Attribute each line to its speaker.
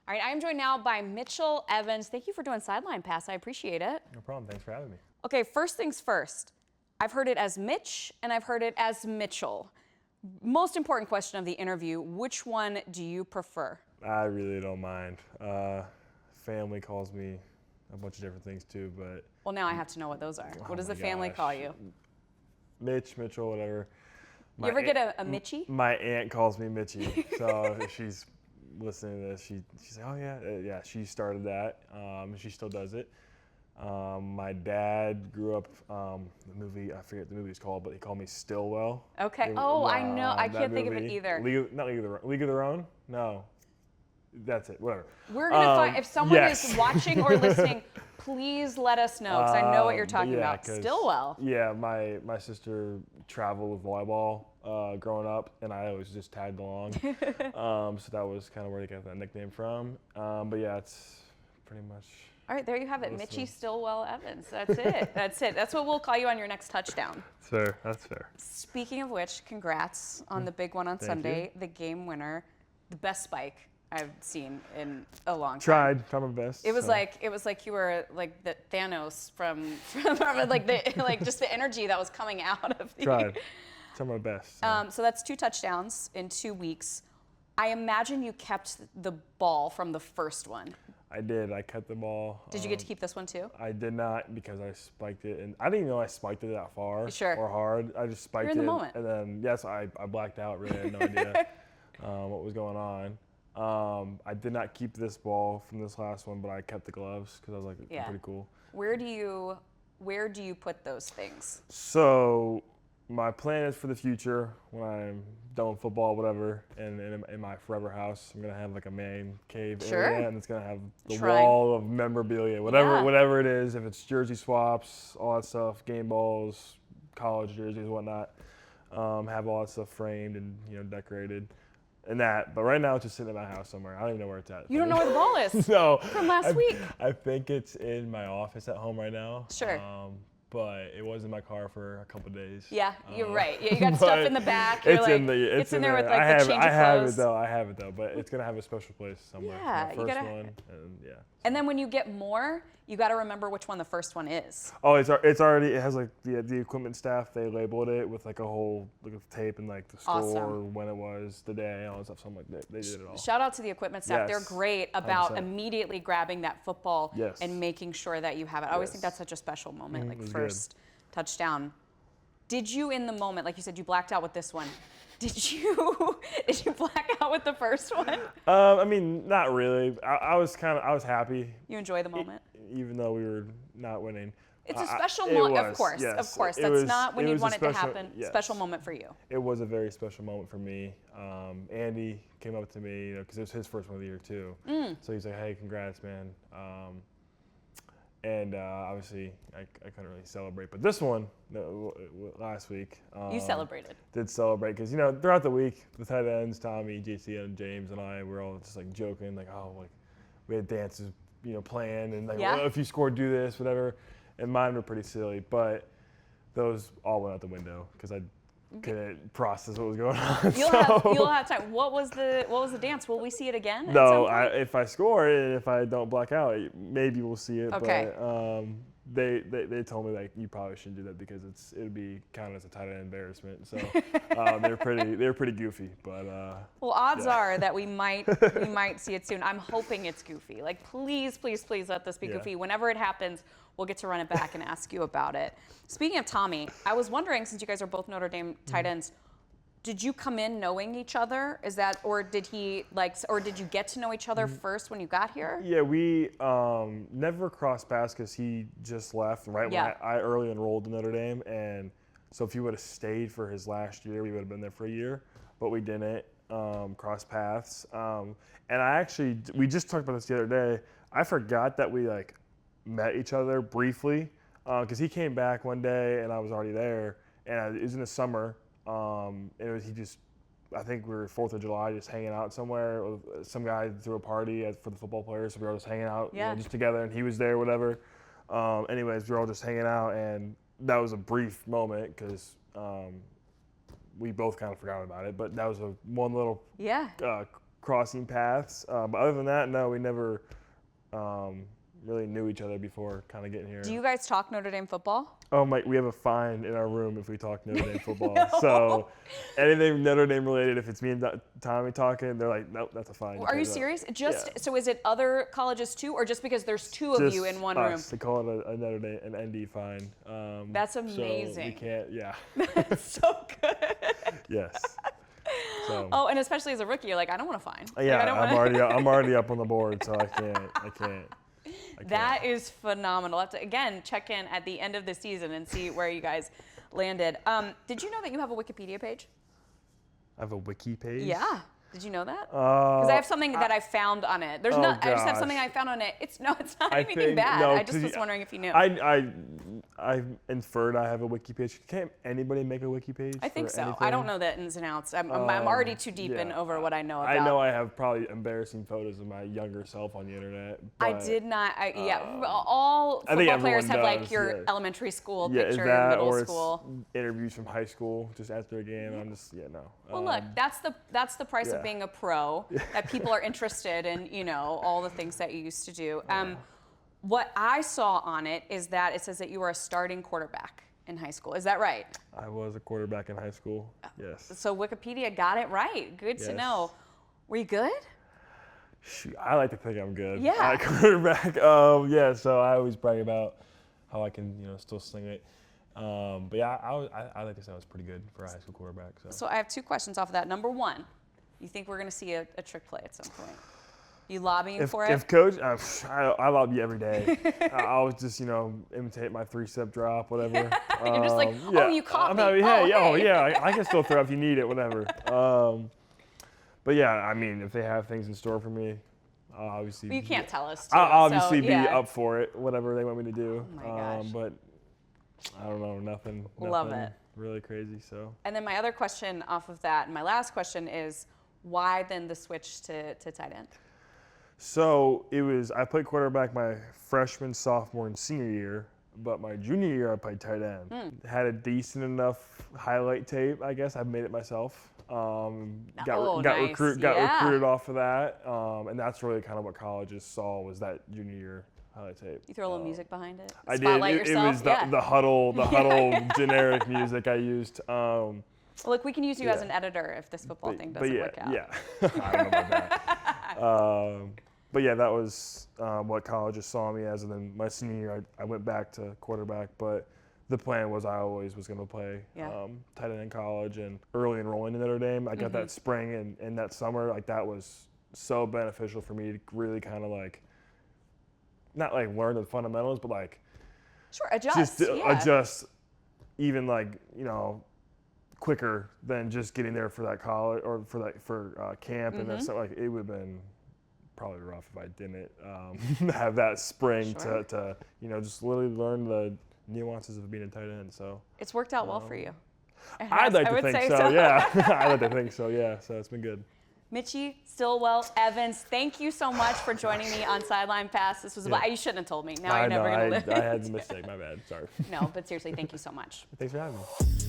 Speaker 1: All right, I am joined now by Mitchell Evans. Thank you for doing Sideline Pass. I appreciate it.
Speaker 2: No problem. Thanks for having me.
Speaker 1: Okay, first things first. I've heard it as Mitch, and I've heard it as Mitchell. Most important question of the interview, which one do you prefer?
Speaker 2: I really don't mind. Family calls me a bunch of different things too, but...
Speaker 1: Well, now I have to know what those are.
Speaker 2: Oh
Speaker 1: What does
Speaker 2: my
Speaker 1: the family
Speaker 2: gosh.
Speaker 1: call you?
Speaker 2: Mitchell, whatever.
Speaker 1: You ever get a Mitchie?
Speaker 2: My aunt calls me Mitchie, so if she's listening to this, she's like, oh yeah, she started that. She still does it. My dad grew up, the movie, I forget what the movie is called, but he called me Stillwell.
Speaker 1: Okay. Oh, I know. I can't think of it either.
Speaker 2: League of Their Own? No. That's it. Whatever.
Speaker 1: We're going to find, if someone is watching or listening, please let us know, because I know what you're talking about. Stillwell.
Speaker 2: Yeah, my sister traveled with volleyball growing up, and I always just tagged along. So that was kind of where they got that nickname from. But yeah, it's pretty much...
Speaker 1: All right, there you have it. Mitchell Stillwell Evans. That's it. That's it. That's what we'll call you on your next touchdown.
Speaker 2: That's fair.
Speaker 1: Speaking of which, congrats on the big one on Sunday, the game winner, the best spike I've seen in a long time.
Speaker 2: Tried my best.
Speaker 1: It was like you were like the Thanos from like just the energy that was coming out of the.
Speaker 2: Tried my best.
Speaker 1: So that's 2 touchdowns in 2 weeks. I imagine you kept the ball from the first one.
Speaker 2: I did. I cut the ball.
Speaker 1: Did you get to keep this one too?
Speaker 2: I did not, because I spiked it, and I didn't even know I spiked it that far or hard. I just spiked
Speaker 1: You're in the moment.
Speaker 2: And then yes, I blacked out. Really had no idea what was going on. I did not keep this ball from this last one, but I kept the gloves because I was like, it's pretty cool.
Speaker 1: Where do you put those things?
Speaker 2: So my plan is for the future, when I'm done with football, whatever, and in my forever house, I'm gonna have like a man cave area, and it's gonna have the wall of memorabilia, whatever it is. If it's jersey swaps, all that stuff, game balls, college jerseys, whatnot, have all that stuff framed and decorated. And that, but right now it's just sitting in my house somewhere. I don't even know where it's at.
Speaker 1: You don't know where the ball is?
Speaker 2: No.
Speaker 1: From last week?
Speaker 2: I think it's in my office at home right now.
Speaker 1: Sure.
Speaker 2: But it was in my car for a couple of days.
Speaker 1: Yeah, you're right. Yeah, you got stuff in the back. You're
Speaker 2: It's in there with
Speaker 1: like the change of clothes.
Speaker 2: I have it though, but it's gonna have a special place somewhere.
Speaker 1: Yeah,
Speaker 2: my first one, and yeah.
Speaker 1: And then when you get more, you got to remember which one the first one is.
Speaker 2: Oh, it's already. It has like the equipment staff. They labeled it with like a whole tape and like the score, when it was, the day, all that stuff. Something like that. They did it all.
Speaker 1: Shout out to the equipment staff.
Speaker 2: Yes,
Speaker 1: they're great about
Speaker 2: 100%.
Speaker 1: Immediately grabbing that football and making sure that you have it. I always think that's such a special moment, like first touchdown. Did you, in the moment, like you said, you blacked out with this one? Did you black out with the first one?
Speaker 2: I mean, not really. I was happy.
Speaker 1: You enjoy the moment,
Speaker 2: even though we were not winning.
Speaker 1: It's a special moment, of course.
Speaker 2: Yes.
Speaker 1: Of course, that's not when you'd want it to happen.
Speaker 2: Yes.
Speaker 1: Special moment for you.
Speaker 2: It was a very special moment for me. Andy came up to me, because it was his first one of the year too. So he's like, "Hey, congrats, man." And obviously, I couldn't really celebrate. But this one, last week,
Speaker 1: you celebrated.
Speaker 2: Did celebrate, because throughout the week, the tight ends, Tommy, JC, and James, and I were all just like joking, like, oh, like we had dances, planned, and like, well, if you scored, do this, whatever. And mine were pretty silly, but those all went out the window because I couldn't process what was going on.
Speaker 1: You'll have time. What was the dance? Will we see it again?
Speaker 2: No, if I score and if I don't black out, maybe we'll see it.
Speaker 1: Okay.
Speaker 2: But they told me that you probably shouldn't do that because it'd be counted as a tight end embarrassment. So they're pretty goofy. But
Speaker 1: well, odds are that we might see it soon. I'm hoping it's goofy. Like please let this be goofy. Whenever it happens, we'll get to run it back and ask you about it. Speaking of Tommy, I was wondering, since you guys are both Notre Dame tight ends, did you come in knowing each other? Or did you get to know each other first when you got here?
Speaker 2: Yeah, we never crossed paths because he just left right when I early enrolled in Notre Dame, and so if he would have stayed for his last year, we would have been there for a year, but we didn't cross paths. And we just talked about this the other day. I forgot that we met each other briefly because he came back one day and I was already there, and it was in the summer. I think we were 4th of July just hanging out somewhere. Some guy threw a party for the football players, so we were all just hanging out just together, and he was there, whatever. Anyways, we were all just hanging out, and that was a brief moment because we both kind of forgot about it, but that was one little crossing paths. But other than that, no, we never really knew each other before kind of getting here.
Speaker 1: Do you guys talk Notre Dame football?
Speaker 2: Oh my, we have a fine in our room if we talk Notre Dame football.
Speaker 1: No.
Speaker 2: So anything Notre Dame related, if it's me and Tommy talking, they're like, nope, that's a fine.
Speaker 1: Are you serious? So is it other colleges too, or just because there's two of you in one room?
Speaker 2: They call it a Notre Dame, an ND fine.
Speaker 1: That's amazing.
Speaker 2: So we can't, yeah.
Speaker 1: That's so good.
Speaker 2: Yes. So.
Speaker 1: Oh, and especially as a rookie, you're like, I don't want to fine.
Speaker 2: Yeah,
Speaker 1: like,
Speaker 2: I'm already up on the board, so I can't.
Speaker 1: That is phenomenal. I'll have to, again, check in at the end of the season and see where you guys landed. Did you know that you have a Wikipedia page?
Speaker 2: I have a wiki page?
Speaker 1: Yeah. Did you know that? Because I have something that I found on it. There's I just have something I found on it. It's not anything bad. I just was wondering if you knew.
Speaker 2: I inferred I have a wiki page. Can't anybody make a wiki page?
Speaker 1: I think so.
Speaker 2: Anything?
Speaker 1: I don't know the ins and outs. I'm already too deep in over what I know about.
Speaker 2: I know I have probably embarrassing photos of my younger self on the internet.
Speaker 1: I did not. All football players have like your elementary school picture,
Speaker 2: that,
Speaker 1: middle
Speaker 2: or
Speaker 1: school.
Speaker 2: It's interviews from high school just after a game. I'm just no.
Speaker 1: Well, look, that's the price of being a pro. That people are interested in, all the things that you used to do. What I saw on it is that it says that you were a starting quarterback in high school. Is that right?
Speaker 2: I was a quarterback in high school. Yes.
Speaker 1: So Wikipedia got it right. Good to know. Were you good?
Speaker 2: Shoot, I like to think I'm good.
Speaker 1: Yeah.
Speaker 2: At quarterback. So I always brag about how I can, still sling it. But yeah, I like to say I was pretty good for a high school quarterback.
Speaker 1: So I have two questions off of that. Number one, you think we're going to see a trick play at some point? You lobbying for it?
Speaker 2: If coach, I lobby every day. I always just, imitate my 3-step drop, whatever.
Speaker 1: You're just like, you caught me.
Speaker 2: I can still throw if you need it, whatever. But yeah, I mean, if they have things in store for me, I'll obviously.
Speaker 1: Well, you can't tell us.
Speaker 2: I'll obviously be up for it, whatever they want me to do.
Speaker 1: Oh my gosh.
Speaker 2: But I don't know, nothing
Speaker 1: Love it.
Speaker 2: Really crazy. So.
Speaker 1: And then my other question off of that, and my last question is, why then the switch to tight end?
Speaker 2: So I played quarterback my freshman, sophomore, and senior year, but my junior year I played tight end. Had a decent enough highlight tape, I guess. I made it myself. Got recruited off of that, and that's really kind of what colleges saw was that junior year highlight tape.
Speaker 1: You throw a little music behind it?
Speaker 2: I
Speaker 1: Spotlight
Speaker 2: did. It
Speaker 1: yourself?
Speaker 2: was the huddle generic music I used.
Speaker 1: Look, we can use you as an editor if this football thing doesn't work out.
Speaker 2: Yeah, I don't know about that. But yeah, that was what colleges saw me as. And then my senior year, I went back to quarterback. But the plan was I always was going to play tight end in college. And early enrolling in Notre Dame, I got that spring and that summer. Like that was so beneficial for me to really kind of not learn the fundamentals, but
Speaker 1: adjust.
Speaker 2: Adjust even quicker than just getting there for that college or for camp. And that's it would have been probably rough if I didn't have that spring to just literally learn the nuances of being a tight end. So
Speaker 1: it's worked out well for you.
Speaker 2: I'd like to think so. Yeah, I'd like to think so. Yeah, so it's been good.
Speaker 1: Mitchell Stillwell Evans, thank you so much for joining me on Sideline Pass. This was you shouldn't have told me. Now you're never going to live.
Speaker 2: I had the mistake. My bad. Sorry.
Speaker 1: No, but seriously, thank you so much.
Speaker 2: Thanks for having me.